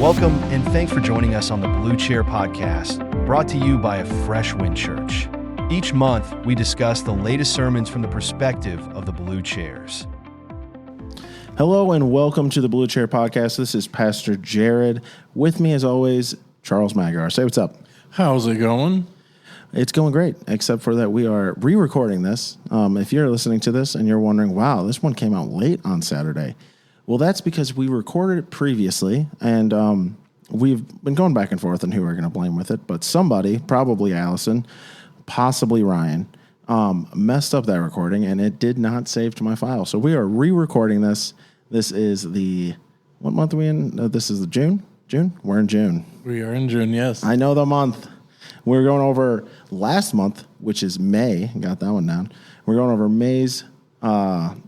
Welcome and thanks for joining us on the Blue Chair Podcast, brought to you by A Fresh Wind Church. Each month, we discuss the latest sermons from the perspective of the Blue Chairs. Hello and welcome to the Blue Chair Podcast. This is Pastor Jared. With me, as always, Charles Magar. Say what's up. How's it going? It's going great, except for that we are re-recording this. If you're listening to this and you're wondering, wow, this one came out late on Saturday. Well, that's because we recorded it previously, and we've been going back and forth on who we're going to blame with it. But somebody, probably Allison, possibly Ryan, messed up that recording, and it did not save to my file. So we are re-recording this. This is what month are we in? This is the June? June? We're in June. We are in June, yes. I know the month. We're going over last month, which is May. Got that one down. We're going over May's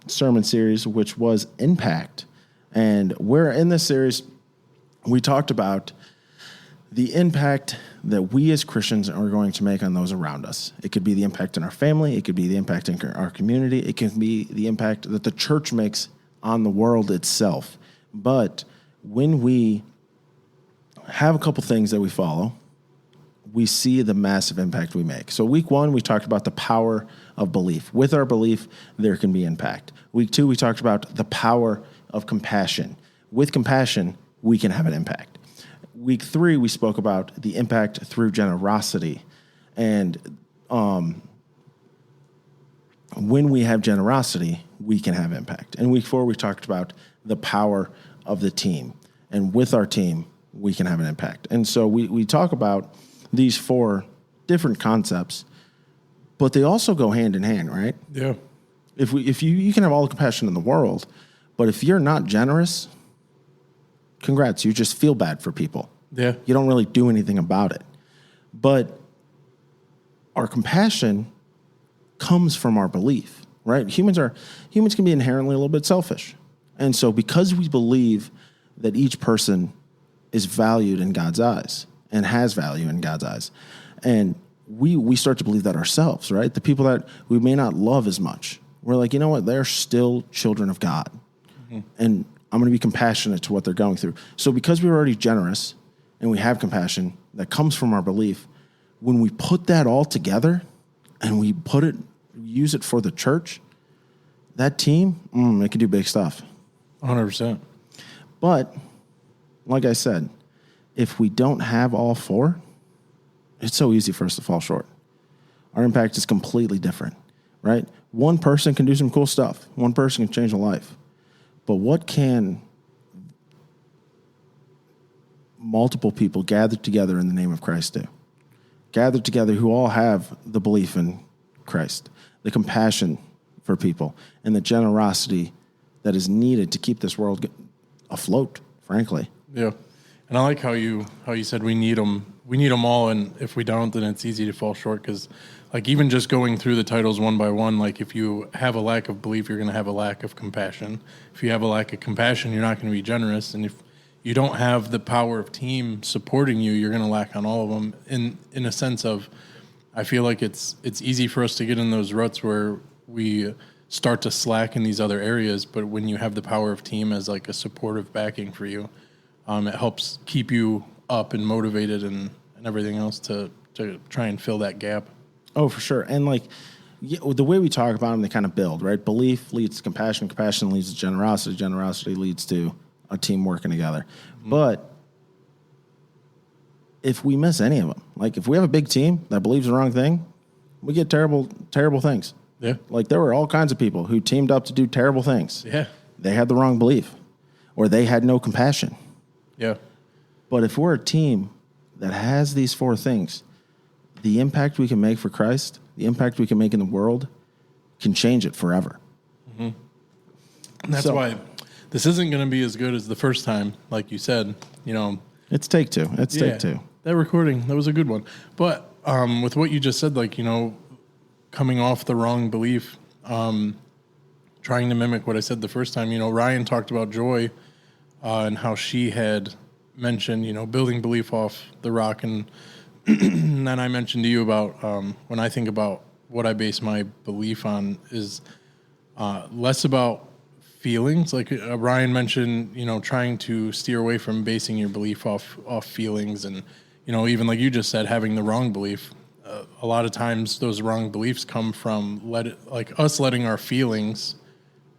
sermon series, which was Impact. And we're in this series, we talked about the impact that we as Christians are going to make on those around us. It could be the impact in our family. It could be the impact in our community. It can be the impact that the church makes on the world itself. But when we have a couple things that we follow, we see the massive impact we make. So week one, we talked about the power of belief. With our belief, there can be impact. Week two, we talked about the power of compassion. With compassion, we can have an impact. Week three, we spoke about the impact through generosity. And when we have generosity, we can have impact. And week four, we talked about the power of the team. And with our team, we can have an impact. And so we talk about these four different concepts, but they also go hand in hand, right? Yeah. If you can have all the compassion in the world, but if you're not generous, congrats, you just feel bad for people. Yeah. You don't really do anything about it. But our compassion comes from our belief, right? Humans can be inherently a little bit selfish. And so because we believe that each person is valued in God's eyes and has value in God's eyes, and we start to believe that ourselves, right? The people that we may not love as much, we're like, you know what? They're still children of God. Mm-hmm. And I'm going to be compassionate to what they're going through. So because we're already generous and we have compassion that comes from our belief, when we put that all together and we use it for the church, that team, it can do big stuff. 100%. But like I said, if we don't have all four, it's so easy for us to fall short. Our impact is completely different, right? One person can do some cool stuff. One person can change a life. But what can multiple people gathered together in the name of Christ do? Gathered together who all have the belief in Christ, the compassion for people, and the generosity that is needed to keep this world afloat, frankly. Yeah. And I like how you said we need them. We need them all, and if we don't, then it's easy to fall short because, like, even just going through the titles one by one, like, if you have a lack of belief, you're going to have a lack of compassion. If you have a lack of compassion, you're not going to be generous. And if you don't have the power of team supporting you, you're going to lack on all of them. In a sense of, I feel like it's easy for us to get in those ruts where we start to slack in these other areas, but when you have the power of team as, like, a supportive backing for you, it helps keep you up and motivated and everything else to try and fill that gap. Oh, for sure. And like the way we talk about them, they kind of build, right? Belief leads to compassion. Compassion leads to generosity. Generosity leads to a team working together. Mm-hmm. But if we miss any of them, like if we have a big team that believes the wrong thing, we get terrible, terrible things. Yeah. Like there were all kinds of people who teamed up to do terrible things. Yeah. They had the wrong belief or they had no compassion. Yeah. But if we're a team that has these four things, the impact we can make for Christ, the impact we can make in the world, can change it forever. Mm-hmm. And that's why this isn't going to be as good as the first time, like you said. You know, it's take two. Take two. That recording, that was a good one. But with what you just said, like, you know, coming off the wrong belief, trying to mimic what I said the first time. You know, Ryan talked about Joy and how she had mentioned, you know, building belief off the rock. And then I mentioned to you about when I think about what I base my belief on is less about feelings. Like Ryan mentioned, trying to steer away from basing your belief off feelings, and even like you just said, having the wrong belief. A lot of times, those wrong beliefs come from us letting our feelings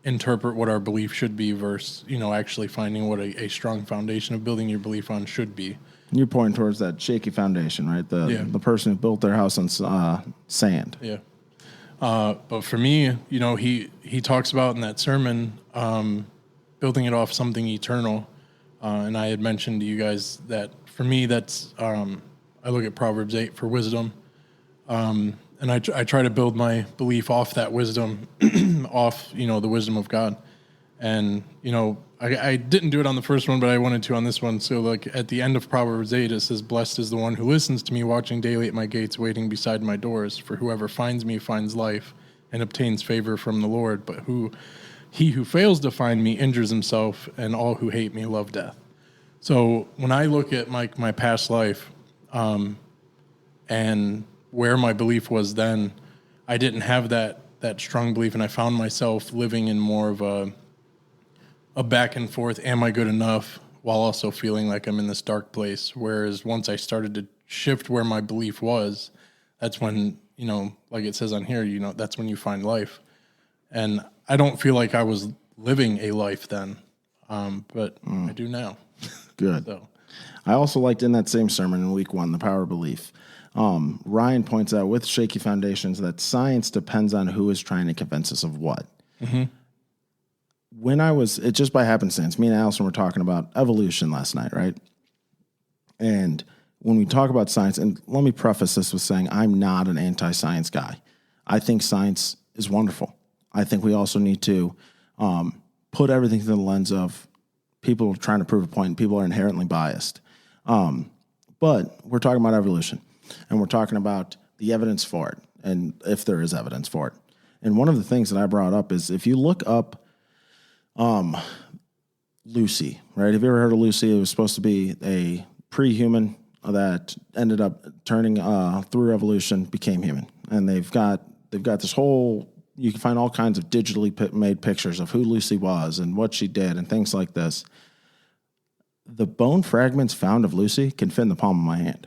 interpret what our belief should be versus actually finding what a strong foundation of building your belief on should be. You're pointing towards that shaky foundation, right? The person who built their house on sand. Yeah. But for me, he talks about in that sermon, building it off something eternal. And I had mentioned to you guys that for me, that's, I look at Proverbs 8 for wisdom. And I try to build my belief off that wisdom, off, the wisdom of God. And, I didn't do it on the first one, but I wanted to on this one. So like at the end of Proverbs 8, it says, "Blessed is the one who listens to me, watching daily at my gates, waiting beside my doors. For whoever finds me finds life and obtains favor from the Lord. But he who fails to find me injures himself, and all who hate me love death." So when I look at my past life, and where my belief was then, I didn't have that strong belief, and I found myself living in more of a back and forth, am I good enough, while also feeling like I'm in this dark place. Whereas once I started to shift where my belief was, that's when, like it says on here, that's when you find life. And I don't feel like I was living a life then, but I do now. Good. So. I also liked in that same sermon in week 1, the power of belief. Ryan points out with shaky foundations that science depends on who is trying to convince us of what. Mm-hmm. It just by happenstance, me and Allison were talking about evolution last night, right? And when we talk about science, and let me preface this with saying I'm not an anti-science guy. I think science is wonderful. I think we also need to put everything through the lens of people trying to prove a point, and people are inherently biased. But we're talking about evolution, and we're talking about the evidence for it, and if there is evidence for it. And one of the things that I brought up is if you look up Lucy, right? Have you ever heard of Lucy? It was supposed to be a pre-human that ended up turning through evolution, became human. And they've got this whole, you can find all kinds of digitally made pictures of who Lucy was and what she did and things like this. The bone fragments found of Lucy can fit in the palm of my hand.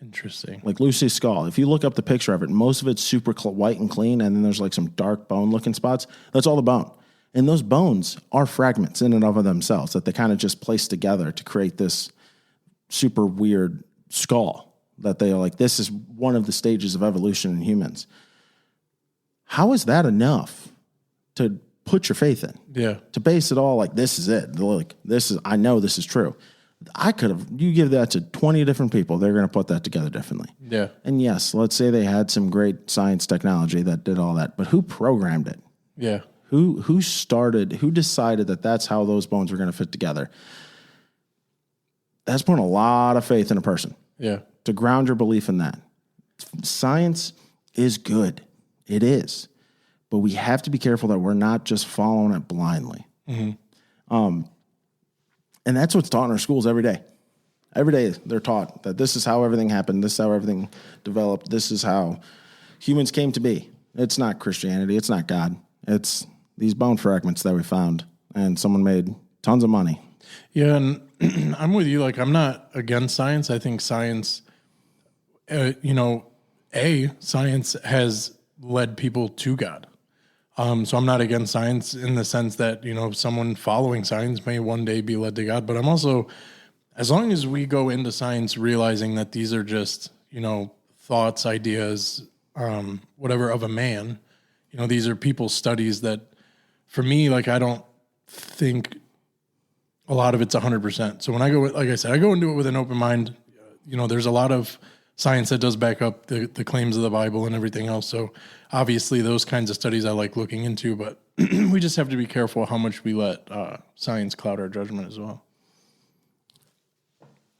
Interesting. Like Lucy's skull. If you look up the picture of it, most of it's super white and clean, and then there's like some dark bone-looking spots. That's all the bone. And those bones are fragments in and of themselves that they kind of just place together to create this super weird skull that they are like, this is one of the stages of evolution in humans. How is that enough to put your faith in? Yeah. To base it all like, this is it. Like, I know this is true. You give that to 20 different people, they're going to put that together differently. Yeah. And yes, let's say they had some great science technology that did all that, but who programmed it? Yeah. Who decided that that's how those bones were going to fit together? That's putting a lot of faith in a person. Yeah. To ground your belief in that. Science is good. It is. But we have to be careful that we're not just following it blindly. Mm-hmm. And that's what's taught in our schools every day. Every day they're taught that this is how everything happened. This is how everything developed. This is how humans came to be. It's not Christianity. It's not God. It's these bone fragments that we found, and someone made tons of money. Yeah, and I'm with you. Like, I'm not against science. I think science, science has led people to God. So I'm not against science in the sense that, someone following science may one day be led to God. But I'm also, as long as we go into science realizing that these are just, thoughts, ideas, whatever of a man, these are people's studies that, for me, like, I don't think a lot of it's 100%. So when I go, like I said, I go into it with an open mind. There's a lot of science that does back up the claims of the Bible and everything else. So obviously those kinds of studies I like looking into, but we just have to be careful how much we let science cloud our judgment as well.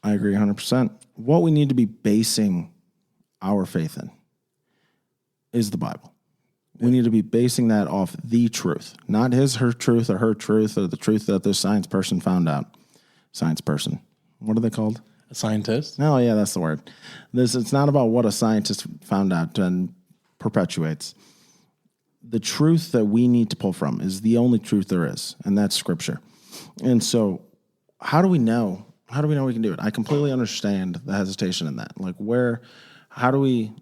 I agree 100%. What we need to be basing our faith in is the Bible. We need to be basing that off the truth, not her truth or the truth that this science person found out. Science person. What are they called? A scientist? Oh, yeah, that's the word. It's not about what a scientist found out and perpetuates. the truth that we need to pull from is the only truth there is, and that's Scripture. And so, how do we know? How do we know we can do it? I completely understand the hesitation in that. Like, how do we?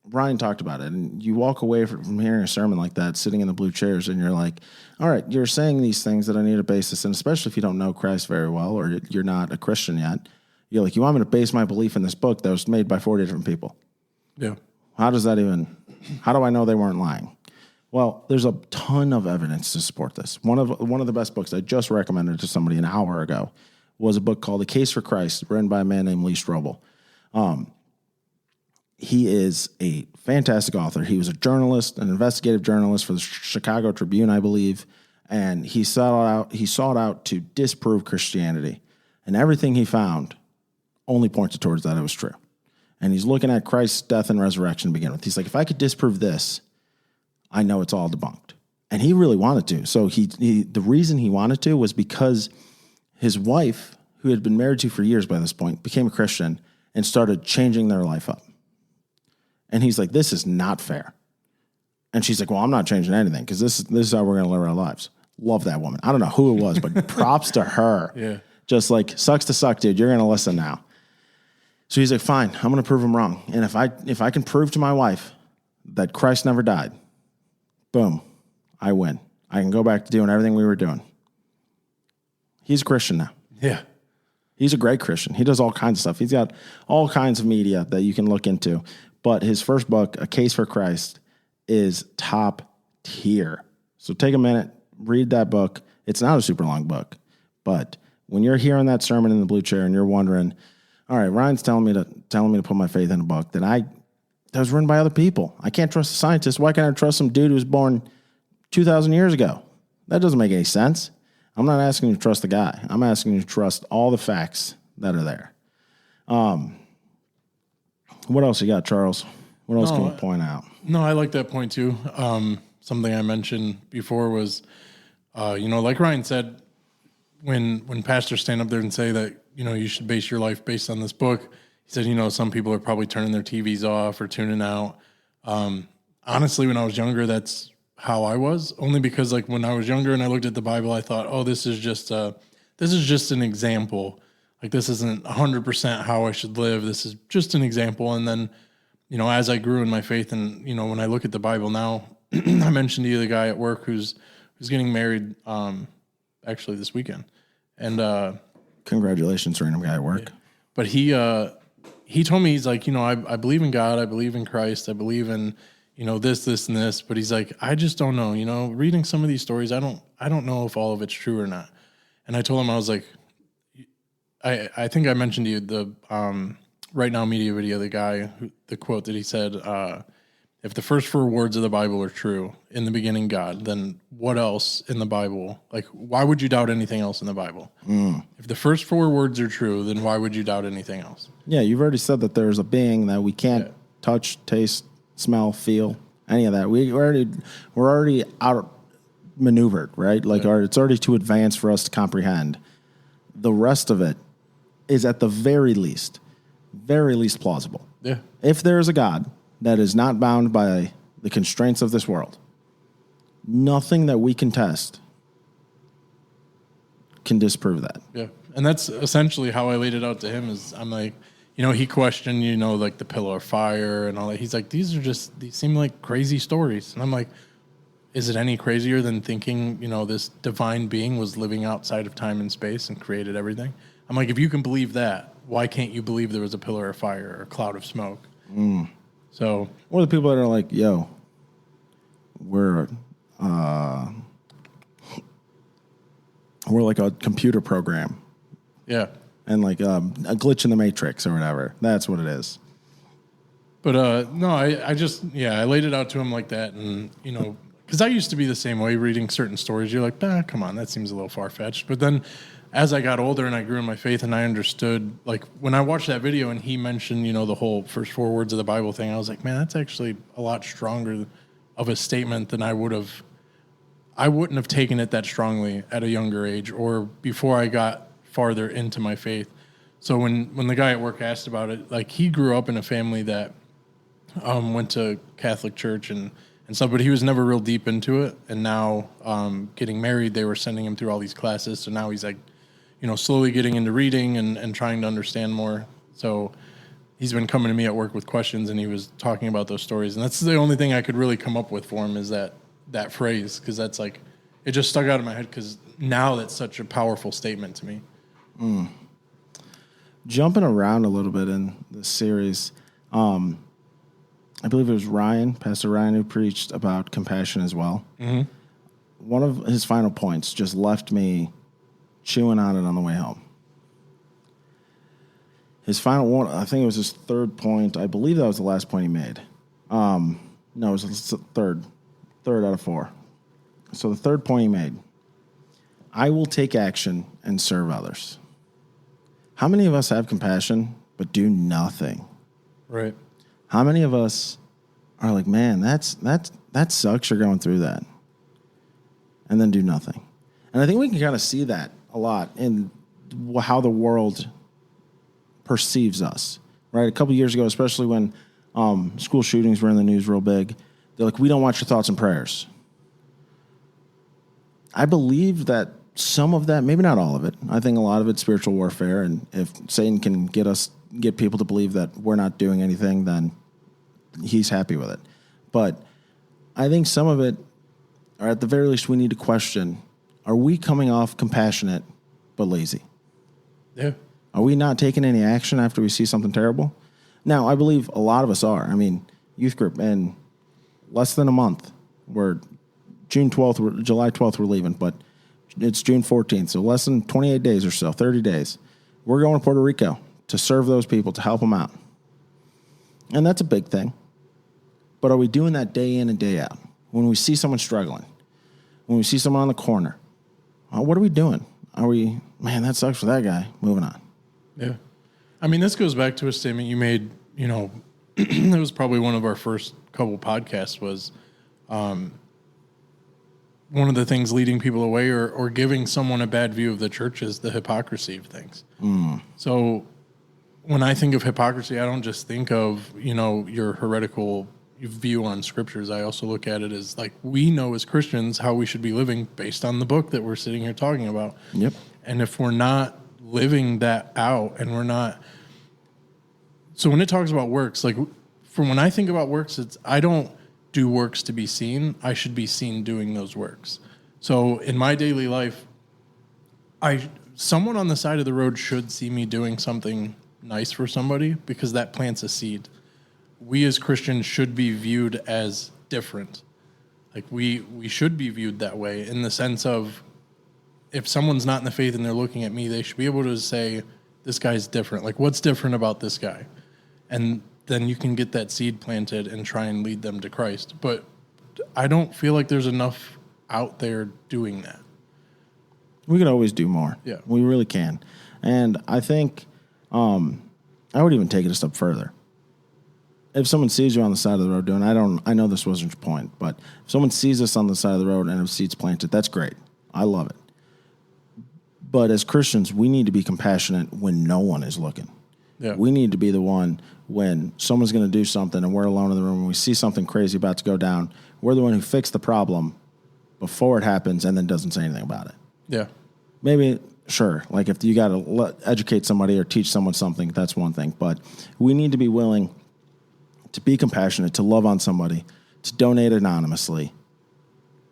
Ryan talked about it, and you walk away from hearing a sermon like that, sitting in the blue chairs, and you're like, all right, you're saying these things that I need a basis in, especially if you don't know Christ very well or you're not a Christian yet. You're like, you want me to base my belief in this book that was made by 40 different people? Yeah. How do I know they weren't lying? Well, there's a ton of evidence to support this. One of the best books I just recommended to somebody an hour ago was a book called The Case for Christ, written by a man named Lee Strobel. He is a fantastic author. He was a journalist, an investigative journalist for the Chicago Tribune, I believe, and he sought out to disprove Christianity. And everything he found only pointed towards that it was true. And he's looking at Christ's death and resurrection to begin with. He's like, if I could disprove this, I know it's all debunked. And he really wanted to. So the reason he wanted to was because his wife, who had been married to for years by this point, became a Christian and started changing their life up. And he's like, this is not fair. And she's like, well, I'm not changing anything because this is how we're going to live our lives. Love that woman. I don't know who it was, but props to her. Yeah. Just like, sucks to suck, dude. You're going to listen now. So he's like, fine, I'm going to prove him wrong. And if I can prove to my wife that Christ never died, boom, I win. I can go back to doing everything we were doing. He's a Christian now. Yeah. He's a great Christian. He does all kinds of stuff. He's got all kinds of media that you can look into. But his first book, A Case for Christ, is top tier. So take a minute, read that book. It's not a super long book. But when you're hearing that sermon in the blue chair and you're wondering, all right, Ryan's telling me to put my faith in a book that was written by other people. I can't trust a scientist. Why can't I trust some dude who was born 2,000 years ago? That doesn't make any sense. I'm not asking you to trust the guy. I'm asking you to trust all the facts that are there. What else you got, Charles? What else can you point out? No, I like that point too. Something I mentioned before was, like Ryan said, when pastors stand up there and say that, you should base your life based on this book, he said, some people are probably turning their TVs off or tuning out. Honestly, when I was younger, that's how I was, only because like when I was younger and I looked at the Bible, I thought, oh, this is just an example. Like, this isn't 100% how I should live. This is just an example. And then, as I grew in my faith and, when I look at the Bible now, I mentioned to you the guy at work who's getting married actually this weekend. And congratulations, random guy at work. But he told me, he's like, I believe in God. I believe in Christ. I believe in, this, and this. But he's like, I just don't know. Reading some of these stories, I don't know if all of it's true or not. And I told him, I was like, I think I mentioned to you the Right Now Media video, the quote that he said, if the first 4 words of the Bible are true, in the beginning God, then what else in the Bible? Like, why would you doubt anything else in the Bible? If the first 4 words are true, then why would you doubt anything else? Yeah, you've already said that there's a being that we can't touch, taste, smell, feel, any of that. We're already outmaneuvered, right? Like, it's already too advanced for us to comprehend. The rest of it is at the very least plausible. Yeah. If there is a God that is not bound by the constraints of this world, nothing that we can test can disprove that. Yeah. And that's essentially how I laid it out to him is I'm like, he questioned, like the pillar of fire and all that. He's like, these seem like crazy stories. And I'm like, is it any crazier than thinking, this divine being was living outside of time and space and created everything? I'm like, if you can believe that, why can't you believe there was a pillar of fire or a cloud of smoke? So, or the people that are like, yo, we're like a computer program. Yeah. And like a glitch in the matrix or whatever. That's what it is. But no, I laid it out to him like that. And, because I used to be the same way reading certain stories. You're like, come on, that seems a little far-fetched. But then as I got older and I grew in my faith and I understood, like when I watched that video and he mentioned, the whole first 4 words of the Bible thing, I was like, man, that's actually a lot stronger of a statement than I wouldn't have taken it that strongly at a younger age or before I got farther into my faith. So when the guy at work asked about it, like he grew up in a family that went to Catholic church and and stuff, but he was never real deep into it. And now, getting married, they were sending him through all these classes. So now he's like, slowly getting into reading and trying to understand more. So he's been coming to me at work with questions, and he was talking about those stories. And that's the only thing I could really come up with for him is that phrase, because that's like, it just stuck out of my head because now that's such a powerful statement to me. Jumping around a little bit in this series, I believe it was Pastor Ryan, who preached about compassion as well. Mm-hmm. One of his final points just left me chewing on it on the way home. His final one, I think it was his third point. I believe that was the last point he made. No, it was the third out of 4. So the third point he made, I will take action and serve others. How many of us have compassion but do nothing? Right. How many of us are like, man, that sucks you're going through that, and then do nothing? And I think we can kind of see that a lot in how the world perceives us, right? A couple years ago, especially when school shootings were in the news real big, they're like, we don't want your thoughts and prayers. I believe that some of that, maybe not all of it, I think a lot of it's spiritual warfare, and if Satan can get people to believe that we're not doing anything, then he's happy with it. But I think some of it, or at the very least, we need to question, are we coming off compassionate but lazy? Yeah. Are we not taking any action after we see something terrible? Now, I believe a lot of us are. I mean, youth group, in less than a month, we're July 12th, we're leaving, but it's June 14th, so less than 28 days or so, 30 days. We're going to Puerto Rico to serve those people, to help them out. And that's a big thing. But are we doing that day in and day out? When we see someone struggling, when we see someone on the corner, what are we doing? Are we, man, that sucks for that guy, moving on? Yeah. I mean, this goes back to a statement you made, it was probably one of our first couple podcasts was one of the things leading people away or giving someone a bad view of the church is the hypocrisy of things. So when I think of hypocrisy, I don't just think of, your heretical view on scriptures. I also look at it as like, we know as Christians how we should be living based on the book that we're sitting here talking about. Yep. And if we're not living that out and we're not, so when it talks about works, like from when I think about works, I don't do works to be seen. I should be seen doing those works. So in my daily life, someone on the side of the road should see me doing something nice for somebody because that plants a seed. We as Christians should be viewed as different. Like we should be viewed that way in the sense of if someone's not in the faith and they're looking at me, they should be able to say, this guy's different. Like, what's different about this guy? And then you can get that seed planted and try and lead them to Christ. But I don't feel like there's enough out there doing that. We could always do more. Yeah. We really can. And I think I would even take it a step further. If someone sees you on the side of the road doing, I know this wasn't your point, but if someone sees us on the side of the road and have seeds planted, that's great. I love it. But as Christians, we need to be compassionate when no one is looking. Yeah. We need to be the one when someone's going to do something and we're alone in the room and we see something crazy about to go down. We're the one who fixed the problem before it happens and then doesn't say anything about it. Yeah. Maybe, sure, like if you got to educate somebody or teach someone something, that's one thing. But we need to be willing to be compassionate, to love on somebody, to donate anonymously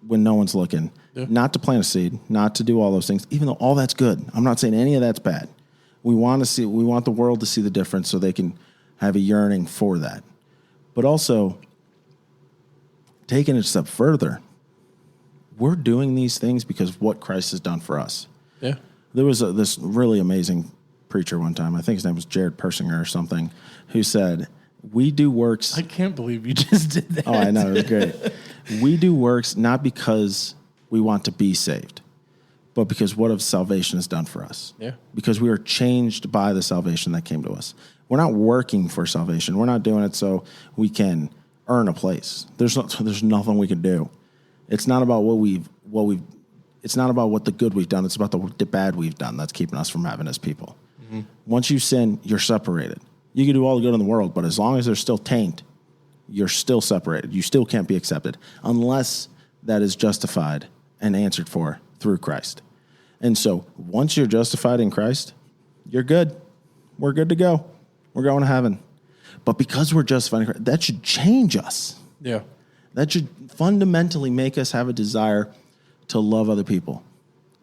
when no one's looking, not to plant a seed, not to do all those things, even though all that's good. I'm not saying any of that's bad. We want the world to see the difference so they can have a yearning for that. But also, taking it a step further, we're doing these things because of what Christ has done for us. Yeah. There was this really amazing preacher one time, I think his name was Jared Persinger or something, who said, we do works. I can't believe you just did that. Oh, I know. It was great. We do works not because we want to be saved, but because what of salvation has done for us. Yeah. Because we are changed by the salvation that came to us. We're not working for salvation. We're not doing it so we can earn a place. There's nothing we can do. It's not about it's not about what the good we've done. It's about the bad we've done that's keeping us from heaven as people. Mm-hmm. Once you sin, you're separated. You can do all the good in the world, but as long as there's still taint, you're still separated. You still can't be accepted unless that is justified and answered for through Christ. And so once you're justified in Christ, you're good. We're good to go. We're going to heaven. But because we're justified in Christ, that should change us. Yeah. That should fundamentally make us have a desire to love other people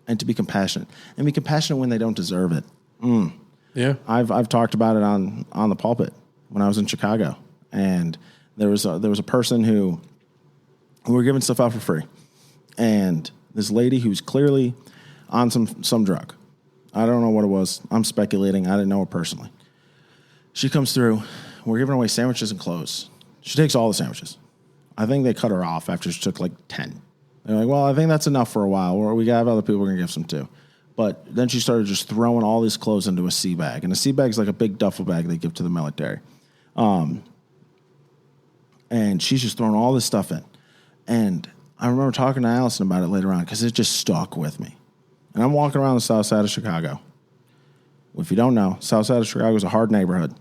and to be compassionate. And be compassionate when they don't deserve it. Yeah. I've talked about it on the pulpit when I was in Chicago. And there was a person who were giving stuff out for free. And this lady who's clearly on some drug. I don't know what it was. I'm speculating. I didn't know her personally. She comes through. We're giving away sandwiches and clothes. She takes all the sandwiches. I think they cut her off after she took like 10. They're like, well, I think that's enough for a while. Or we have other people we're going to give some too. But then she started just throwing all these clothes into a sea bag. And a sea bag is like a big duffel bag they give to the military. And she's just throwing all this stuff in. And I remember talking to Allison about it later on because it just stuck with me. And I'm walking around the south side of Chicago. If you don't know, south side of Chicago is a hard neighborhood.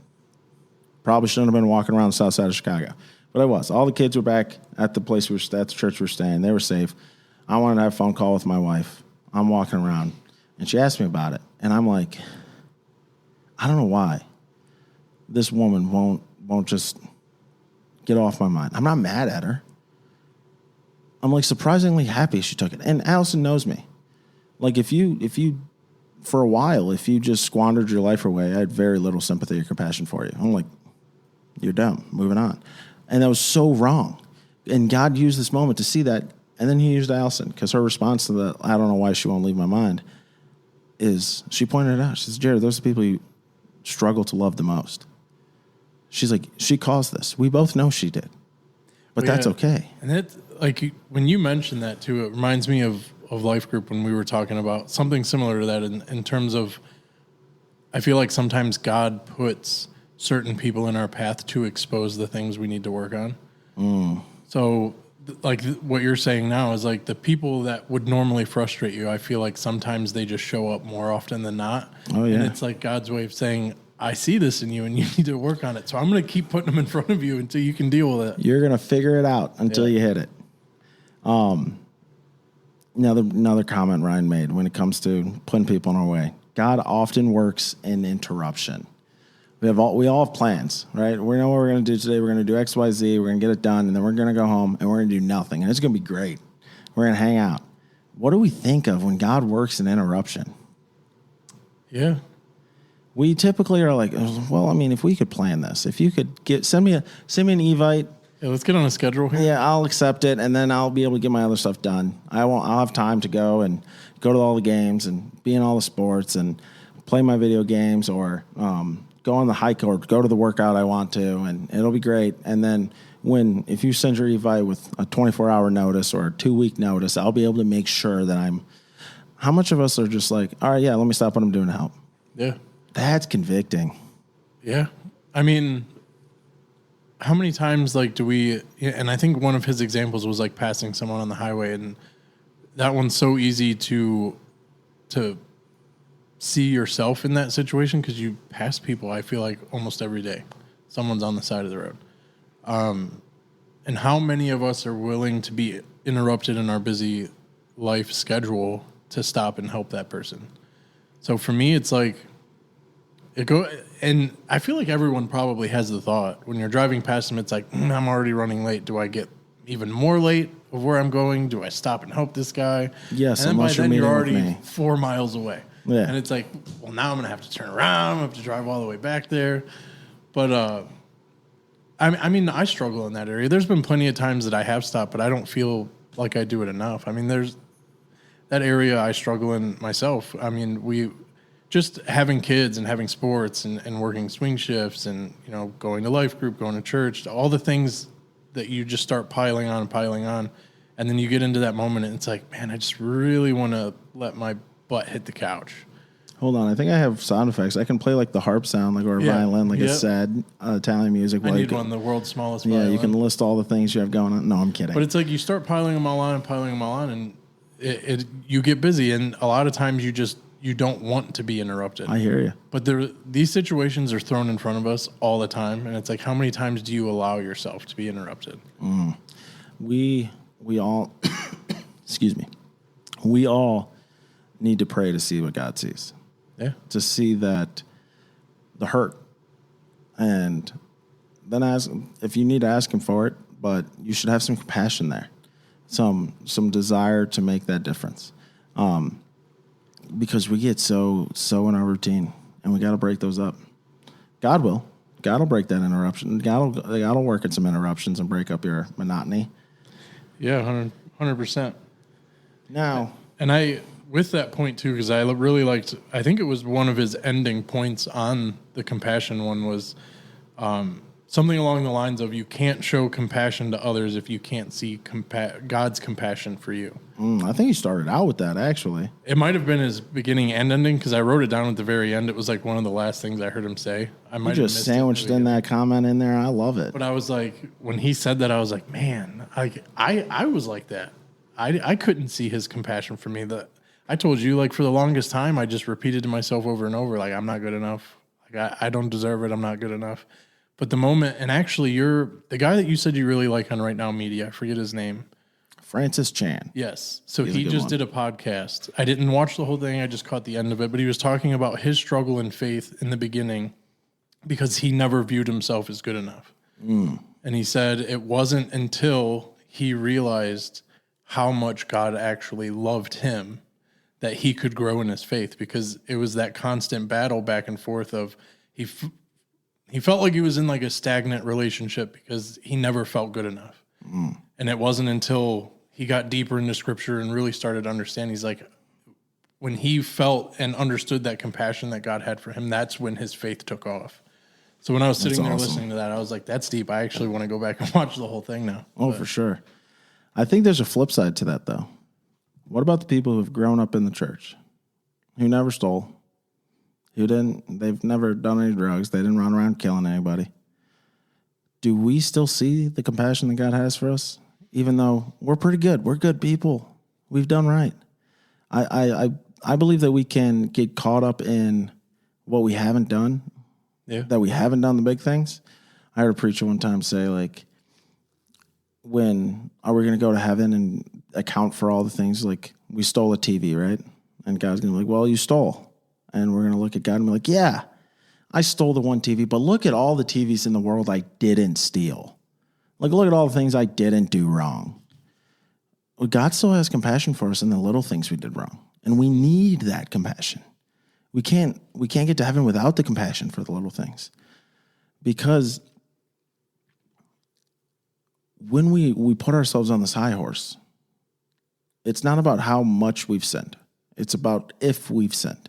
Probably shouldn't have been walking around the south side of Chicago. But I was. All the kids were back at the place at the church we were staying. They were safe. I wanted to have a phone call with my wife. I'm walking around. And she asked me about it. And I'm like, I don't know why this woman won't just get off my mind. I'm not mad at her. I'm like surprisingly happy she took it. And Allison knows me. Like if you for a while, if you just squandered your life away, I had very little sympathy or compassion for you. I'm like, you're dumb. Moving on. And that was so wrong. And God used this moment to see that. And then he used Allison because her response to that, I don't know why she won't leave my mind, is she pointed it out. She says, Jared, those are the people you struggle to love the most. She's like, she caused this. We both know she did. But that's okay. And it, like, when you mentioned that, too, it reminds me of Life Group when we were talking about something similar to that in terms of, I feel like sometimes God puts certain people in our path to expose the things we need to work on. So, like, what you're saying now is, like, the people that would normally frustrate you, I feel like sometimes they just show up more often than not. Oh, yeah. And it's like God's way of saying, I see this in you and you need to work on it. So I'm going to keep putting them in front of you until you can deal with it. You're going to figure it out until you hit it. Another comment Ryan made when it comes to putting people in our way. God often works in interruption. We all have plans, right? We know what we're going to do today. We're going to do X, Y, Z. We're going to get it done, and then we're going to go home, and we're going to do nothing. And it's going to be great. We're going to hang out. What do we think of when God works in interruption? Yeah. We typically are like, well, I mean, if we could plan this, if you could send me an Evite. Yeah, let's get on a schedule here. Yeah, I'll accept it, and then I'll be able to get my other stuff done. I'll have time to go to all the games and be in all the sports and play my video games or go on the hike or go to the workout I want to, and it'll be great. And then if you send your Evite with a 24-hour notice or a 2-week notice, I'll be able to make sure that how much of us are just like, all right, yeah, let me stop what I'm doing to help. Yeah. That's convicting. Yeah. I mean, how many times, like, do we, and I think one of his examples was, like, passing someone on the highway, and that one's so easy to see yourself in that situation because you pass people, I feel like, almost every day. Someone's on the side of the road. And how many of us are willing to be interrupted in our busy life schedule to stop and help that person? So for me, it's like, and I feel like everyone probably has the thought when you're driving past them, it's like, I'm already running late. Do I get even more late of where I'm going? Do I stop and help this guy? Yes, and then by then you're already me. 4 miles away. Yeah. And it's like, well, now I'm going to have to turn around. I'm going to have to drive all the way back there. But, I mean, I struggle in that area. There's been plenty of times that I have stopped, but I don't feel like I do it enough. I mean, there's that area I struggle in myself. I mean, just having kids and having sports and working swing shifts and, going to Life Group, going to church, all the things that you just start piling on. And then you get into that moment and it's like, man, I just really want to let my butt hit the couch. Hold on. I think I have sound effects. I can play like the harp sound, like or a violin, like a sad Italian music. I need one, the world's smallest violin. violin. Yeah, you can list all the things you have going on. No, I'm kidding. But it's like you start piling them all on, and you get busy. And a lot of times you you don't want to be interrupted. I hear you. But these situations are thrown in front of us all the time, and it's like, how many times do you allow yourself to be interrupted? We all, excuse me, we all need to pray to see what God sees. Yeah. To see that the hurt, and then ask if you need to ask him for it, but you should have some compassion there, some desire to make that difference, because we get so in our routine, and we got to break those up. God will break that interruption. God will work at some interruptions and break up your monotony. Yeah, 100%. Now, and with that point too, because I really liked, I think it was one of his ending points on the compassion one was something along the lines of, you can't show compassion to others if you can't see God's compassion for you. I think he started out with that, actually. It might have been his beginning and ending, because I wrote it down at the very end. It was like one of the last things I heard him say. I might You just sandwiched in that comment in there. I love it. But I was like, when he said that, I was like, man, I was like that. I couldn't see his compassion for me. I told you, like, for the longest time, I just repeated to myself over and over, like, I'm not good enough. Like, I don't deserve it. I'm not good enough. But the moment, and actually, the guy that you said you really like on Right Now Media, I forget his name. Francis Chan. Yes. So he just did a podcast. I didn't watch the whole thing. I just caught the end of it. But he was talking about his struggle in faith in the beginning because he never viewed himself as good enough. And he said it wasn't until he realized how much God actually loved him that he could grow in his faith, because it was that constant battle back and forth of he felt like he was in like a stagnant relationship because he never felt good enough. And it wasn't until he got deeper into scripture and really started to understand, he's like, when he felt and understood that compassion that God had for him, that's when his faith took off. So when I was sitting there listening to that, I was like, that's deep. I actually want to go back and watch the whole thing now. Oh, for sure. I think there's a flip side to that, though. What about the people who've grown up in the church, who never stole, they've never done any drugs, they didn't run around killing anybody? Do we still see the compassion that God has for us? Even though we're pretty good. We're good people. We've done right. I believe that we can get caught up in what we haven't done, that we haven't done the big things. I heard a preacher one time say, like, when are we going to go to heaven and account for all the things? Like, we stole a TV, right? And God's going to be like, well, you stole. And we're going to look at God and be like, yeah, I stole the one TV, but look at all the TVs in the world I didn't steal. Like, look at all the things I didn't do wrong. Well, God still has compassion for us in the little things we did wrong. And we need that compassion. We can't get to heaven without the compassion for the little things. Because when we put ourselves on this high horse, it's not about how much we've sinned. It's about if we've sinned.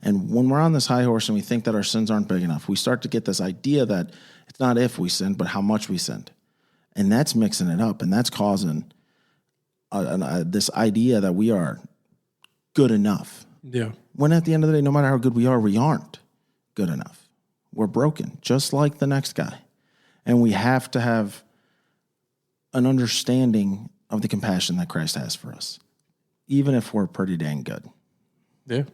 And when we're on this high horse and we think that our sins aren't big enough, we start to get this idea that it's not if we sinned, but how much we sinned. And that's mixing it up, and that's causing this idea that we are good enough. Yeah. When at the end of the day, no matter how good we are, we aren't good enough. We're broken, just like the next guy. And we have to have an understanding of the compassion that Christ has for us, even if we're pretty dang good. Yeah.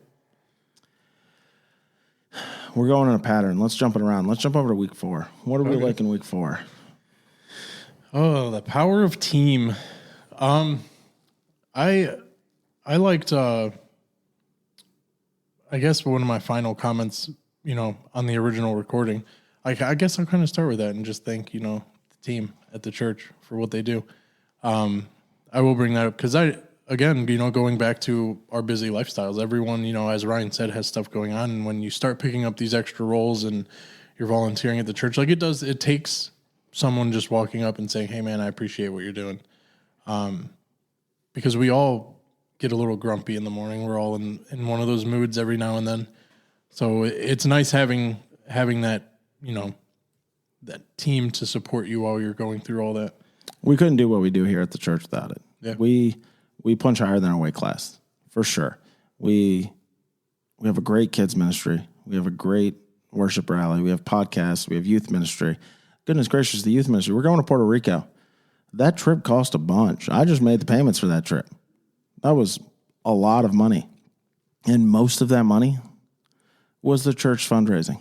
We're going in a pattern. Let's jump it around. Let's jump over to week 4. What are we like in week 4? Oh, the power of team. I liked, I guess one of my final comments, on the original recording, I guess I'll kind of start with that and just thank, the team at the church for what they do. I will bring that up because again, going back to our busy lifestyles, everyone, as Ryan said, has stuff going on. And when you start picking up these extra roles and you're volunteering at the church, like it takes someone just walking up and saying, hey man, I appreciate what you're doing. Because we all get a little grumpy in the morning. We're all in one of those moods every now and then. So it's nice having that, that team to support you while you're going through all that. We couldn't do what we do here at the church without it. Yeah. We punch higher than our weight class, for sure. We have a great kids ministry. We have a great worship rally. We have podcasts. We have youth ministry. Goodness gracious, the youth ministry. We're going to Puerto Rico. That trip cost a bunch. I just made the payments for that trip. That was a lot of money. And most of that money was the church fundraising.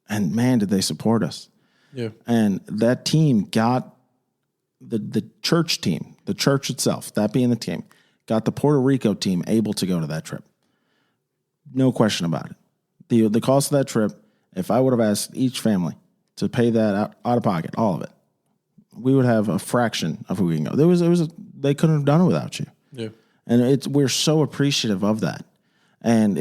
And man, did they support us. Yeah. And that team got the church team, the church itself, that being the team, got the Puerto Rico team able to go to that trip. No question about it. The cost of that trip, if I would have asked each family to pay that out of pocket, all of it, we would have a fraction of who we can go. They couldn't have done it without you. Yeah. And we're so appreciative of that. And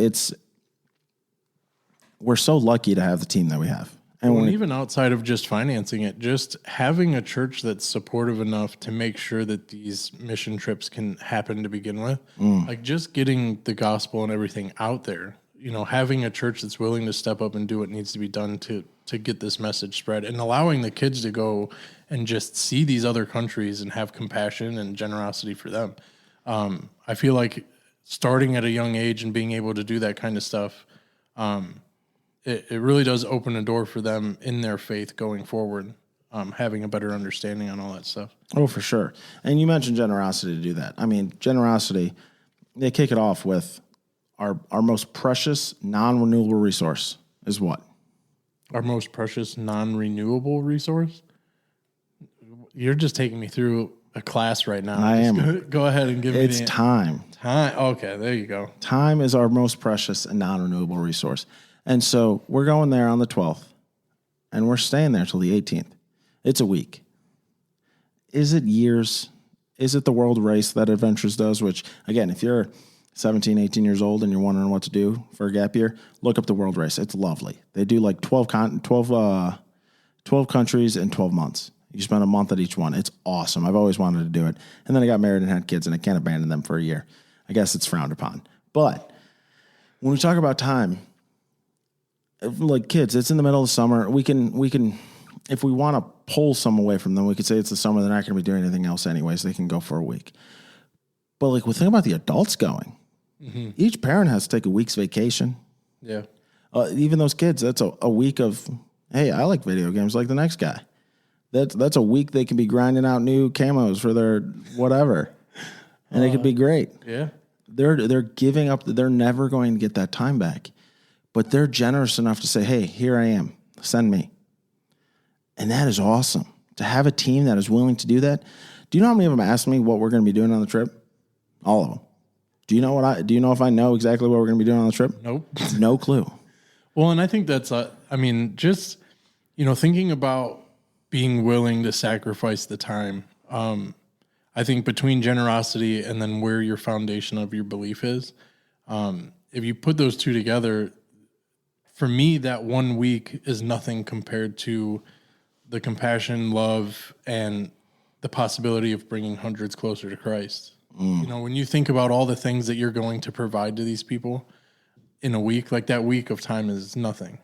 we're so lucky to have the team that we have. And even outside of just financing it, just having a church that's supportive enough to make sure that these mission trips can happen to begin with, like just getting the gospel and everything out there, having a church that's willing to step up and do what needs to be done to get this message spread, and allowing the kids to go and just see these other countries and have compassion and generosity for them. I feel like starting at a young age and being able to do that kind of stuff, it really does open a door for them in their faith going forward, having a better understanding on all that stuff. Oh, for sure. And you mentioned generosity to do that. I mean, generosity, they kick it off with our most precious non-renewable resource is what? Our most precious non-renewable resource? You're just taking me through a class right now. I am. Go ahead and give me It's time. Time. Okay, there you go. Time is our most precious and non-renewable resource. And so we're going there on the 12th, and we're staying there till the 18th. It's a week. Is it years? Is it the world race that Adventures does? Which, again, if you're 17, 18 years old and you're wondering what to do for a gap year, look up the world race. It's lovely. They do like 12 countries in 12 months. You spend a month at each one. It's awesome. I've always wanted to do it. And then I got married and had kids, and I can't abandon them for a year. I guess it's frowned upon. But when we talk about time, like kids, it's in the middle of the summer. We can, if we want to pull some away from them, we could say it's the summer. They're not going to be doing anything else anyways. They can go for a week. But like, we think about the adults going. Mm-hmm. Each parent has to take a week's vacation. Yeah. Even those kids, that's a week of, hey, I like video games like the next guy. That's a week they can be grinding out new camos for their whatever, and it could be great. Yeah. They're giving up. They're never going to get that time back. But they're generous enough to say, hey, here I am, send me. And that is awesome. To have a team that is willing to do that. Do you know how many of them asked me what we're going to be doing on the trip? All of them. Do you know if I know exactly what we're going to be doing on the trip? Nope. No clue. Well, and I think that's, just, thinking about being willing to sacrifice the time. I think between generosity and then where your foundation of your belief is, if you put those two together, for me, that 1 week is nothing compared to the compassion, love, and the possibility of bringing hundreds closer to Christ. When you think about all the things that you're going to provide to these people in a week, like that week of time is nothing.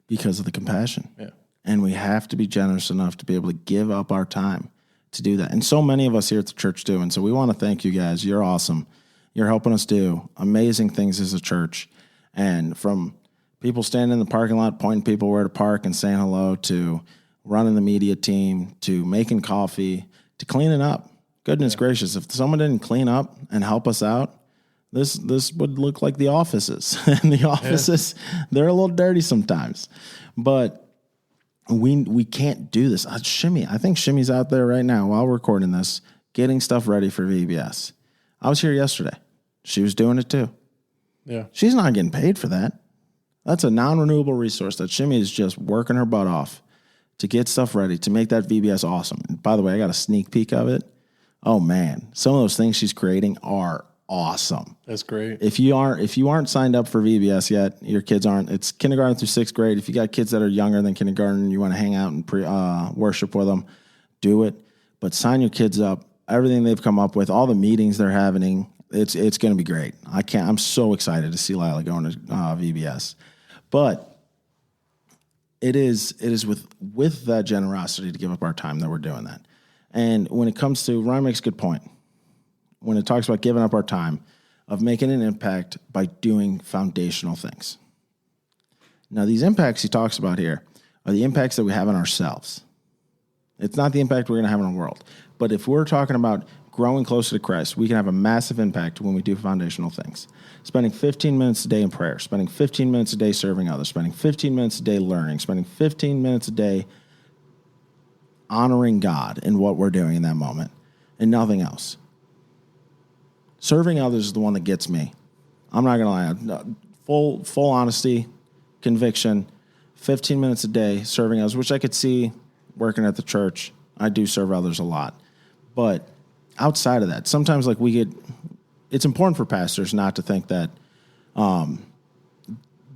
Because of the compassion. Yeah. And we have to be generous enough to be able to give up our time to do that. And so many of us here at the church do. And so we want to thank you guys. You're awesome. You're helping us do amazing things as a church. And from people standing in the parking lot, pointing people where to park and saying hello, to running the media team, to making coffee, to cleaning up. Goodness gracious, if someone didn't clean up and help us out, this would look like the offices. And the offices, they're a little dirty sometimes. But we can't do this. Shimmy, I think Shimmy's out there right now while we're recording this, getting stuff ready for VBS. I was here yesterday. She was doing it too. Yeah. She's not getting paid for that. That's a non-renewable resource that Shimmy is just working her butt off to get stuff ready, to make that VBS awesome. And by the way, I got a sneak peek of it. Oh man, some of those things she's creating are awesome. That's great. If you aren't signed up for VBS yet, your kids aren't. It's kindergarten through 6th grade. If you got kids that are younger than kindergarten, you want to hang out and worship with them, do it. But sign your kids up. Everything they've come up with, all the meetings they're having, it's going to be great. I'm so excited to see Lila going to VBS. But it is with that generosity to give up our time that we're doing that. And when it comes to, Ryan makes a good point. When it talks about giving up our time, of making an impact by doing foundational things. Now, these impacts he talks about here are the impacts that we have on ourselves. It's not the impact we're going to have in the world. But if we're talking about growing closer to Christ, we can have a massive impact when we do foundational things. Spending 15 minutes a day in prayer, spending 15 minutes a day serving others, spending 15 minutes a day learning, spending 15 minutes a day honoring God in what we're doing in that moment, and nothing else. Serving others is the one that gets me. I'm not going to lie. Full honesty, conviction, 15 minutes a day serving others, which I could see working at the church. I do serve others a lot. But outside of that, sometimes like it's important for pastors not to think that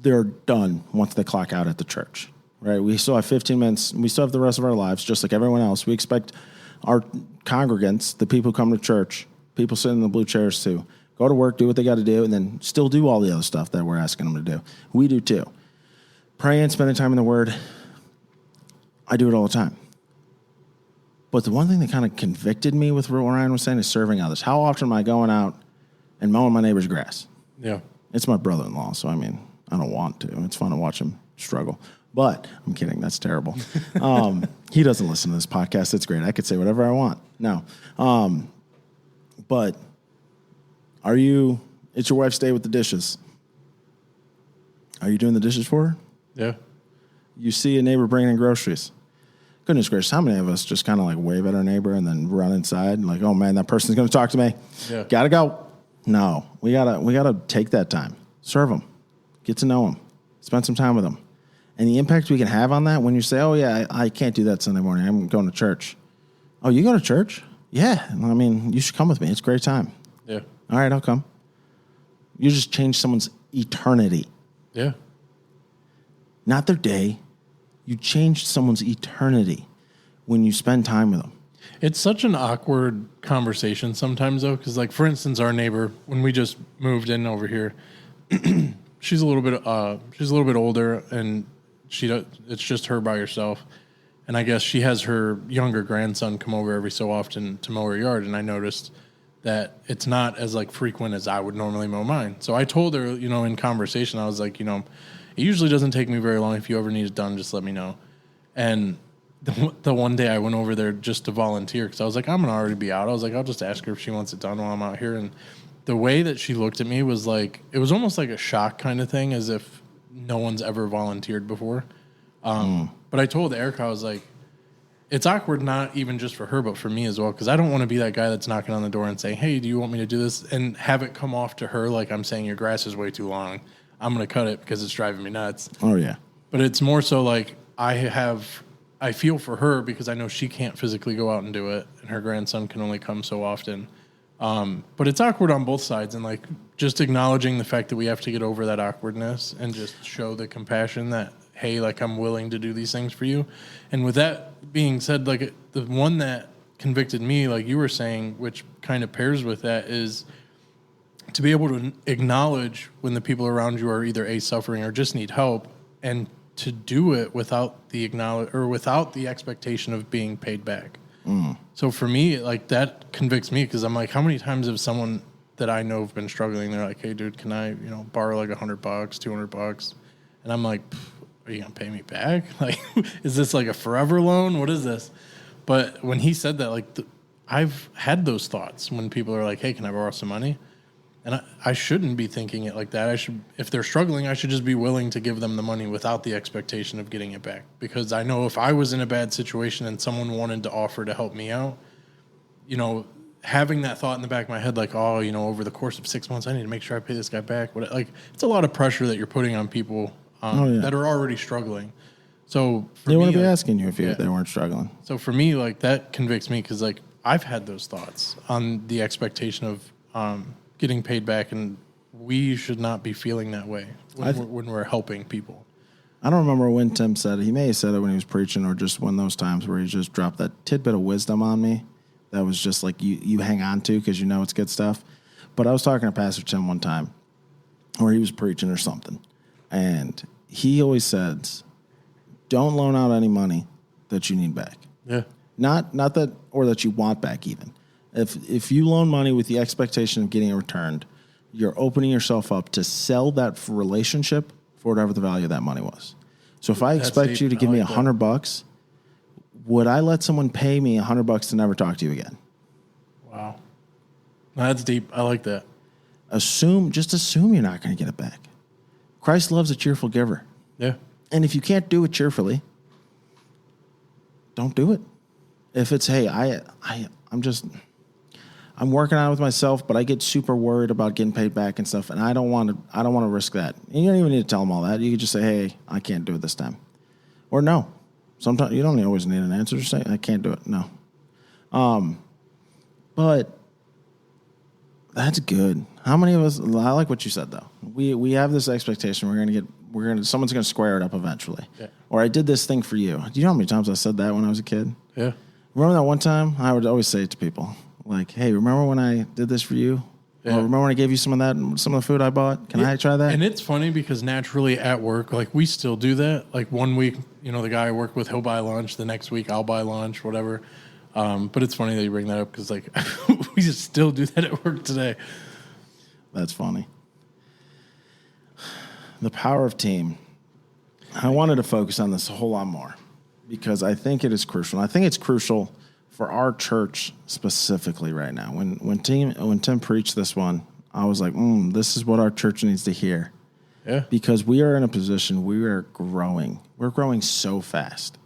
they're done once they clock out at the church, right? We still have 15 minutes. We still have the rest of our lives, just like everyone else. We expect our congregants, the people who come to church, people sitting in the blue chairs to go to work, do what they got to do, and then still do all the other stuff that we're asking them to do. We do too. Praying, spending time in the Word, I do it all the time. But the one thing that kind of convicted me with what Ryan was saying is serving others. How often am I going out and mowing my neighbor's grass? Yeah. It's my brother-in-law, so I mean, I don't want to. It's fun to watch him struggle. But I'm kidding. That's terrible. He doesn't listen to this podcast. It's great. I could say whatever I want. No. But it's your wife's day with the dishes. Are you doing the dishes for her? Yeah. You see a neighbor bringing in groceries. Goodness gracious, how many of us just kind of like wave at our neighbor and then run inside and like, oh man, that person's going to talk to me. Yeah. Gotta go. No, we gotta take that time. Serve them. Get to know them. Spend some time with them. And the impact we can have on that when you say, oh yeah, I can't do that Sunday morning. I'm going to church. Oh, you go to church? Yeah. I mean, you should come with me. It's a great time. Yeah. All right, I'll come. You just changed someone's eternity. Yeah. Not their day. You changed someone's eternity when you spend time with them. It's such an awkward conversation sometimes, though, because, like, for instance, our neighbor, when we just moved in over here, she's a little bit older, and it's just her by herself. And I guess she has her younger grandson come over every so often to mow her yard, and I noticed that it's not as like frequent as I would normally mow mine. So I told her, in conversation, I was like, it usually doesn't take me very long. If you ever need it done, just let me know. And the one day I went over there just to volunteer because I was like, I'm going to already be out. I was like, I'll just ask her if she wants it done while I'm out here. And the way that she looked at me was like, it was almost like a shock kind of thing, as if no one's ever volunteered before. But I told Erica, I was like, it's awkward not even just for her, but for me as well, because I don't want to be that guy that's knocking on the door and saying, hey, do you want me to do this? And have it come off to her like I'm saying your grass is way too long. I'm going to cut it because it's driving me nuts. Oh, yeah. But it's more so like I feel for her because I know she can't physically go out and do it, and her grandson can only come so often. But it's awkward on both sides, and like just acknowledging the fact that we have to get over that awkwardness and just show the compassion that, hey, like I'm willing to do these things for you. And with that being said, like the one that convicted me, like you were saying, which kind of pairs with that, is to be able to acknowledge when the people around you are either suffering or just need help, and to do it without the expectation of being paid back. So for me, like that convicts me, because I'm like, how many times have someone that I know have been struggling, they're like, hey dude, can I, borrow like $100, $200? And I'm like, are you gonna pay me back? Like, is this like a forever loan? What is this? But when he said that, like, I've had those thoughts when people are like, hey, can I borrow some money? And I shouldn't be thinking it like that. I should, if they're struggling, I should just be willing to give them the money without the expectation of getting it back. Because I know if I was in a bad situation and someone wanted to offer to help me out, having that thought in the back of my head, like, oh, over the course of 6 months, I need to make sure I pay this guy back. It's a lot of pressure that you're putting on people that are already struggling. So they want to be asking you if they weren't struggling. So for me, like, that convicts me, because like I've had those thoughts on the expectation of getting paid back, and we should not be feeling that way when we're helping people. I don't remember when Tim said it. He may have said it when he was preaching, or just one of those times where he just dropped that tidbit of wisdom on me that was just like you hang on to because it's good stuff. But I was talking to Pastor Tim one time where he was preaching or something, and he always says, don't loan out any money that you need back. Yeah. Not that, or that you want back even. If you loan money with the expectation of getting it returned, you're opening yourself up to sell that relationship for whatever the value of that money was. So if I expect you to give me $100, would I let someone pay me $100 to never talk to you again? Wow. That's deep. I like that. Just assume you're not going to get it back. Christ loves a cheerful giver. Yeah. And if you can't do it cheerfully, don't do it. If it's, hey, I'm working on it with myself, but I get super worried about getting paid back and stuff, and I don't want to risk that. And you don't even need to tell them all that. You can just say, hey, I can't do it this time. Or no. Sometimes you don't always need an answer. Just say, I can't do it. No. But that's good. How many of us, I like what you said though. We have this expectation someone's gonna square it up eventually. Yeah. Or I did this thing for you. Do you know how many times I said that when I was a kid? Yeah. Remember that one time? I would always say it to people. Like, hey, remember when I did this for you? Yeah. Or remember when I gave you some of the food I bought? Can I try that? And it's funny because naturally at work, like we still do that. Like one week, the guy I work with, he'll buy lunch. The next week I'll buy lunch, whatever. But it's funny that you bring that up because like we just still do that at work today. That's funny. The power of team. I wanted to focus on this a whole lot more because I think it is crucial. I think it's crucial for our church specifically right now. When Tim preached this one, I was like, this is what our church needs to hear. Yeah. Because we are in a position, we are growing. We're growing so fast.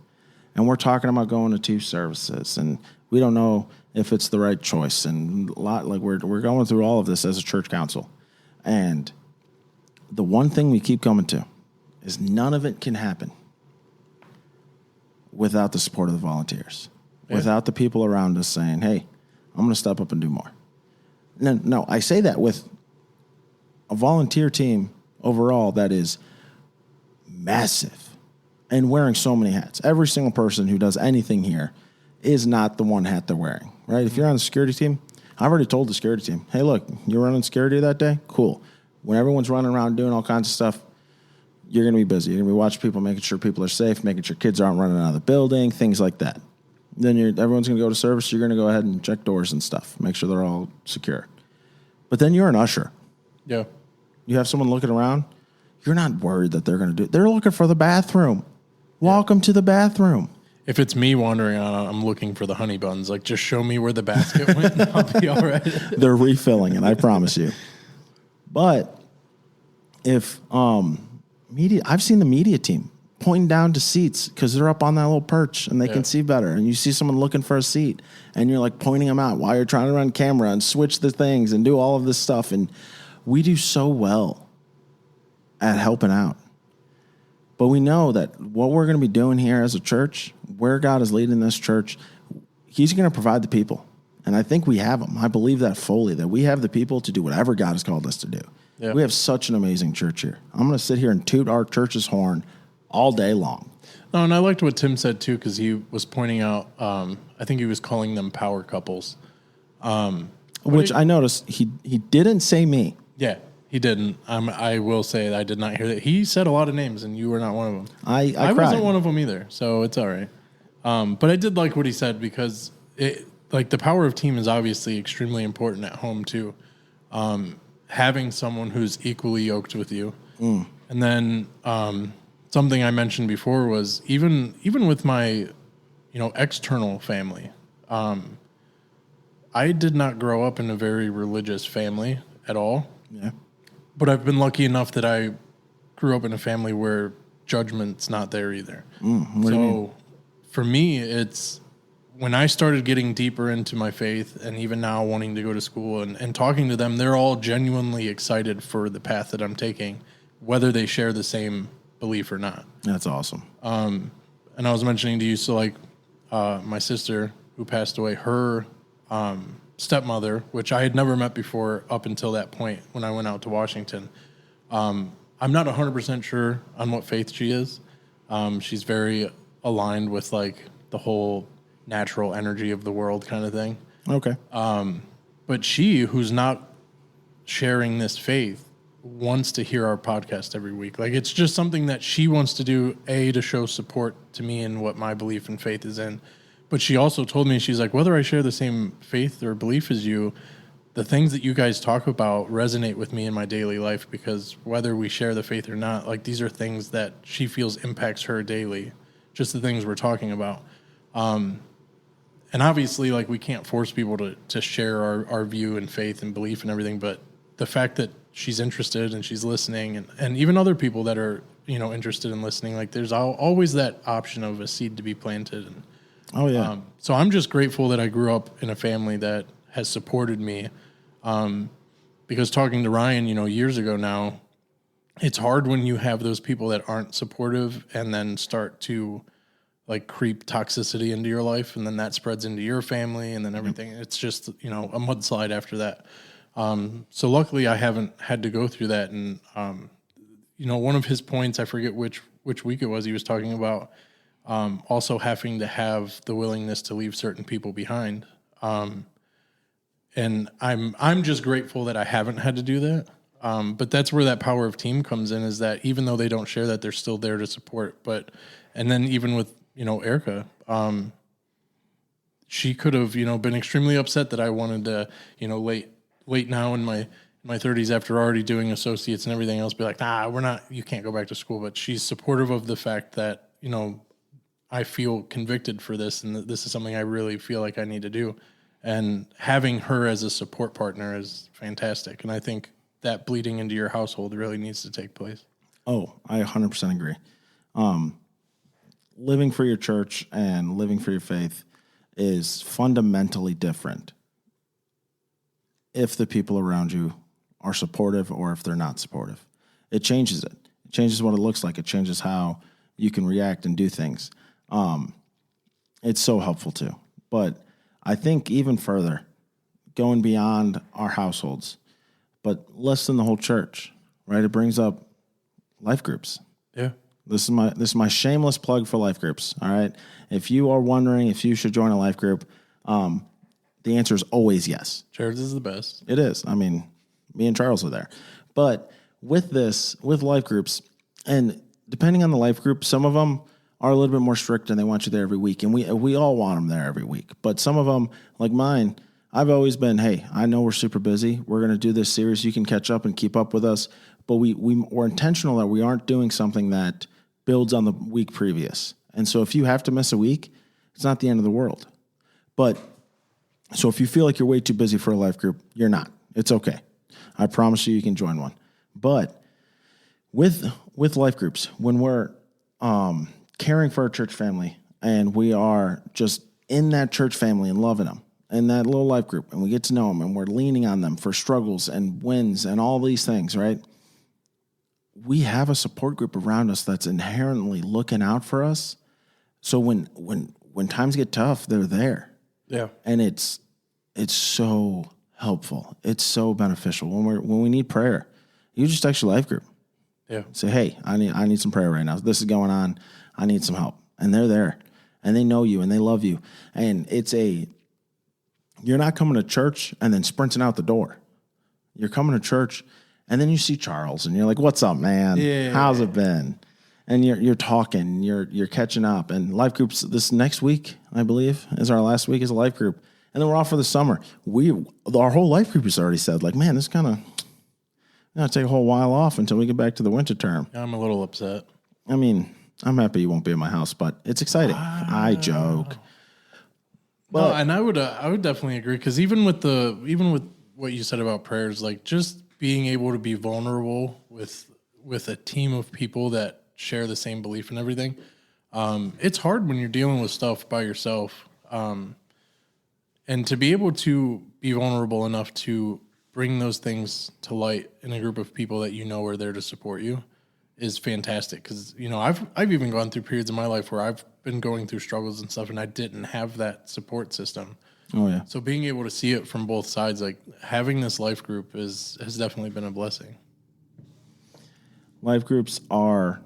And we're talking about going to 2 services, and we don't know if it's the right choice. And we're going through all of this as a church council. And the one thing we keep coming to is none of it can happen without the support of the volunteers, without the people around us saying, hey, I'm going to step up and do more. No, I say that with a volunteer team overall that is massive and wearing so many hats. Every single person who does anything here is not the one hat they're wearing, right? If you're on the security team, I've already told the security team, hey, look, you're running security that day? Cool. When everyone's running around doing all kinds of stuff, you're going to be busy. You're going to be watching people, making sure people are safe, making sure kids aren't running out of the building, things like that. Then everyone's going to go to service. You're going to go ahead and check doors and stuff, make sure they're all secure. But then you're an usher. Yeah. You have someone looking around. You're not worried that they're going to do it. They're looking for the bathroom. Walk them to the bathroom. If it's me wandering on, I'm looking for the honey buns. Like, just show me where the basket went and I'll be all right. They're refilling it, I promise you. But if I've seen the media team pointing down to seats because they're up on that little perch and they can see better. And you see someone looking for a seat and you're like pointing them out while you're trying to run camera and switch the things and do all of this stuff. And we do so well at helping out. But we know that what we're going to be doing here as a church, where God is leading this church, He's going to provide the people. And I think we have them. I believe that fully, that we have the people to do whatever God has called us to do. Yeah. We have such an amazing church here. I'm going to sit here and toot our church's horn all day long. No, and I liked what Tim said, too, because he was pointing out, I think he was calling them power couples. Which I noticed he didn't say me. Yeah. He didn't. I will say that I did not hear that. He said a lot of names, and you were not one of them. I wasn't one of them either, so it's all right. But I did like what he said because the power of team is obviously extremely important at home too. Having someone who's equally yoked with you, and then something I mentioned before was even with my external family. I did not grow up in a very religious family at all. Yeah. But I've been lucky enough that I grew up in a family where judgment's not there either. So for me, it's when I started getting deeper into my faith and even now wanting to go to school and talking to them, they're all genuinely excited for the path that I'm taking, whether they share the same belief or not. That's awesome. And I was mentioning to you, so my sister who passed away, her stepmother, which I had never met before up until that point when I went out to Washington. I'm not 100% sure on what faith she is. She's very aligned with the whole natural energy of the world kind of thing. Okay. But she, who's not sharing this faith, wants to hear our podcast every week. It's just something that she wants to do, to show support to me and what my belief and faith is in. But she also told me, she's like, whether I share the same faith or belief as you, the things that you guys talk about resonate with me in my daily life because whether we share the faith or not, these are things that she feels impacts her daily, just the things we're talking about. And and obviously, like, we can't force people to share our view and faith and belief and everything, but the fact that she's interested and she's listening, and even other people that are, interested in listening, like, there's always that option of a seed to be planted. And Oh yeah. so I'm just grateful that I grew up in a family that has supported me. Because talking to Ryan, years ago now, it's hard when you have those people that aren't supportive and then start to like creep toxicity into your life, and then that spreads into your family, and then everything. It's just, a mudslide after that. So luckily I haven't had to go through that. And, one of his points, I forget which week it was, he was talking about also having to have the willingness to leave certain people behind. And I'm just grateful that I haven't had to do that. But that's where that power of team comes in, is that even though they don't share that, they're still there to support. And then even with, Erica, she could have, been extremely upset that I wanted to, late now in my 30s, after already doing associates and everything else, be like, you can't go back to school. But she's supportive of the fact that, I feel convicted for this, and this is something I really feel like I need to do. And having her as a support partner is fantastic. And I think that bleeding into your household really needs to take place. Oh, I 100% agree. Living for your church and living for your faith is fundamentally different if the people around you are supportive or if they're not supportive. It changes it. It changes what it looks like. It changes how you can react and do things. It's so helpful too. But I think even further, going beyond our households, but less than the whole church, right? It brings up life groups. Yeah. This is my shameless plug for life groups. All right. If you are wondering if you should join a life group, the answer is always yes. Jared's is the best. It is. I mean, me and Charles are there. But with life groups, and depending on the life group, some of them are a little bit more strict and they want you there every week. And we all want them there every week. But some of them, like mine, I've always been, hey, I know we're super busy. We're going to do this series. You can catch up and keep up with us. But we're intentional that we aren't doing something that builds on the week previous. And so if you have to miss a week, it's not the end of the world. But so if you feel like you're way too busy for a life group, you're not. It's okay. I promise you can join one. But with life groups, when we're caring for our church family and we are just in that church family and loving them, in that little life group, and we get to know them and we're leaning on them for struggles and wins and all these things, right? We have a support group around us that's inherently looking out for us. So when times get tough, they're there. Yeah. And it's so helpful. It's so beneficial. When we need prayer, you just text your life group. Yeah. Say, hey, I need some prayer right now. This is going on. I need some help. And they're there. And they know you and they love you. And you're not coming to church and then sprinting out the door. You're coming to church and then you see Charles and you're like, what's up, man? Yeah. How's it been? And you're talking, you're catching up. And life groups this next week, I believe, is our last week as a life group. And then we're off for the summer. Our whole life group has already said, like, man, this kind of going to take a whole while off until we get back to the winter term. I'm a little upset. I mean, I'm happy you won't be in my house, but it's exciting. I joke. But, no, and I would definitely agree, because even with what you said about prayers, like just being able to be vulnerable with a team of people that share the same belief and everything, it's hard when you're dealing with stuff by yourself, and to be able to be vulnerable enough to bring those things to light in a group of people that are there to support you is fantastic. Because I've even gone through periods in my life where I've been going through struggles and stuff, and I didn't have that support system. Oh yeah. So being able to see it from both sides, like having this life group has definitely been a blessing. Life groups are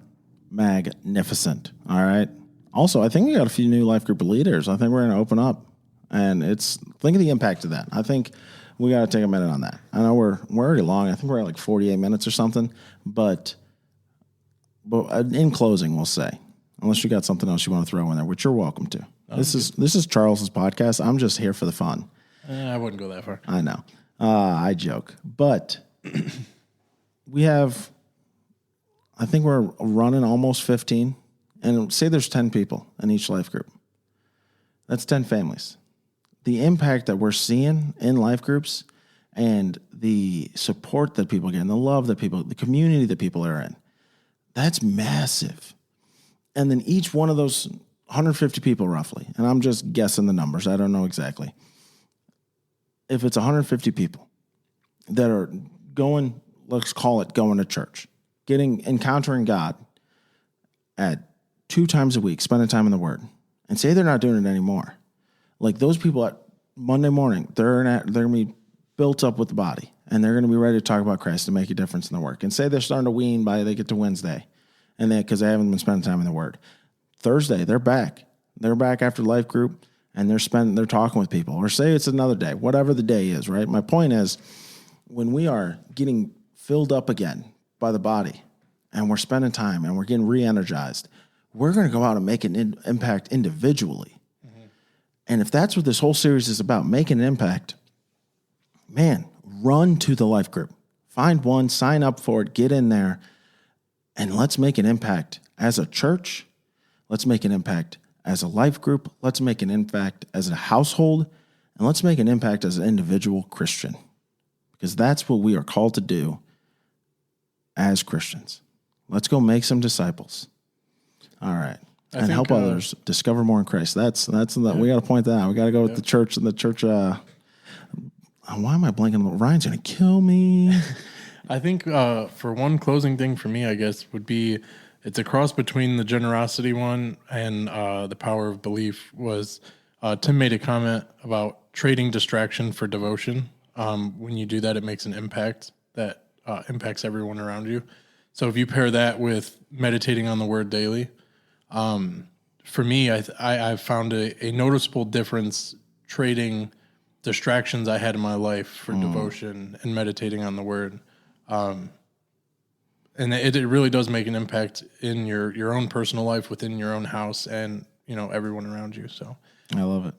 magnificent. All right. Also, I think we got a few new life group leaders. I think we're going to open up, and think of the impact of that. I think we got to take a minute on that. I know we're already long. I think we're at like 48 minutes or something. But in closing, we'll say, unless you got something else you want to throw in there, which you're welcome to. This is Charles's podcast. I'm just here for the fun. I wouldn't go that far. I know. I joke. But we have, I think we're running almost 15. And say there's 10 people in each life group. That's 10 families. the impact that we're seeing in life groups and the support that people get and the love that people, the community that people are in, that's massive. And then each one of those 150 people roughly, and I'm just guessing the numbers, I don't know exactly. If it's 150 people that are going, let's call it going to church, encountering God at 2 times a week, spending time in the Word, and say they're not doing it anymore. Like those people at Monday morning, they're going to be built up with the body, and they're going to be ready to talk about Christ and make a difference in the work. And say they're starting to wean by they get to Wednesday, and because they haven't been spending time in the Word. Thursday, they're back. They're back after life group, and they're talking with people. Or say it's another day, whatever the day is, right? My point is, when we are getting filled up again by the body, and we're spending time, and we're getting re-energized, we're going to go out and make an impact individually. Mm-hmm. And if that's what this whole series is about, making an impact, man, run to the life group. Find one, sign up for it, get in there, and let's make an impact as a church. Let's make an impact as a life group. Let's make an impact as a household. And let's make an impact as an individual Christian. Because that's what we are called to do as Christians. Let's go make some disciples. All right. And help others discover more in Christ. That's we got to point that out. We got to go with the church and the church. Why am I blanking? Ryan's going to kill me. I think for one closing thing for me, I guess, would be it's a cross between the generosity one and the power of belief. Was Tim made a comment about trading distraction for devotion. When you do that, it makes an impact that impacts everyone around you. So if you pair that with meditating on the Word daily, for me, I've found a noticeable difference trading distractions I had in my life for devotion and meditating on the Word. And it really does make an impact in your own personal life, within your own house, and everyone around you. So I love it.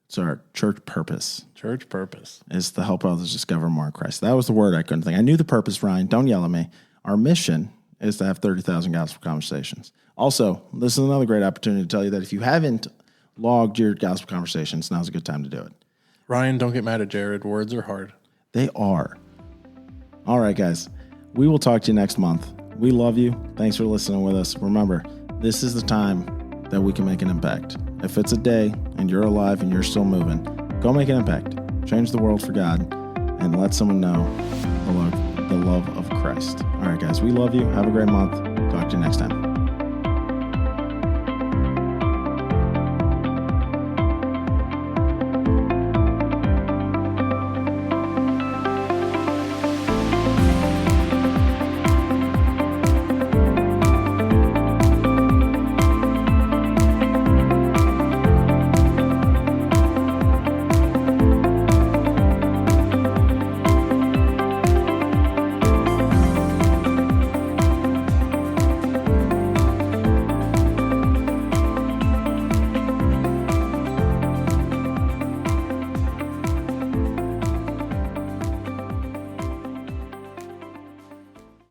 It's our church purpose. Church purpose is to help others discover more in Christ. That was the word I couldn't think. I knew the purpose, Ryan. Don't yell at me. Our mission is to have 30,000 gospel conversations. Also, this is another great opportunity to tell you that if you haven't logged your gospel conversations, now's a good time to do it. Ryan, don't get mad at Jared. Words are hard. They are. All right, guys. We will talk to you next month. We love you. Thanks for listening with us. Remember, this is the time that we can make an impact. If it's a day and you're alive and you're still moving, go make an impact. Change the world for God and let someone know the love of Christ. All right, guys. We love you. Have a great month. Talk to you next time.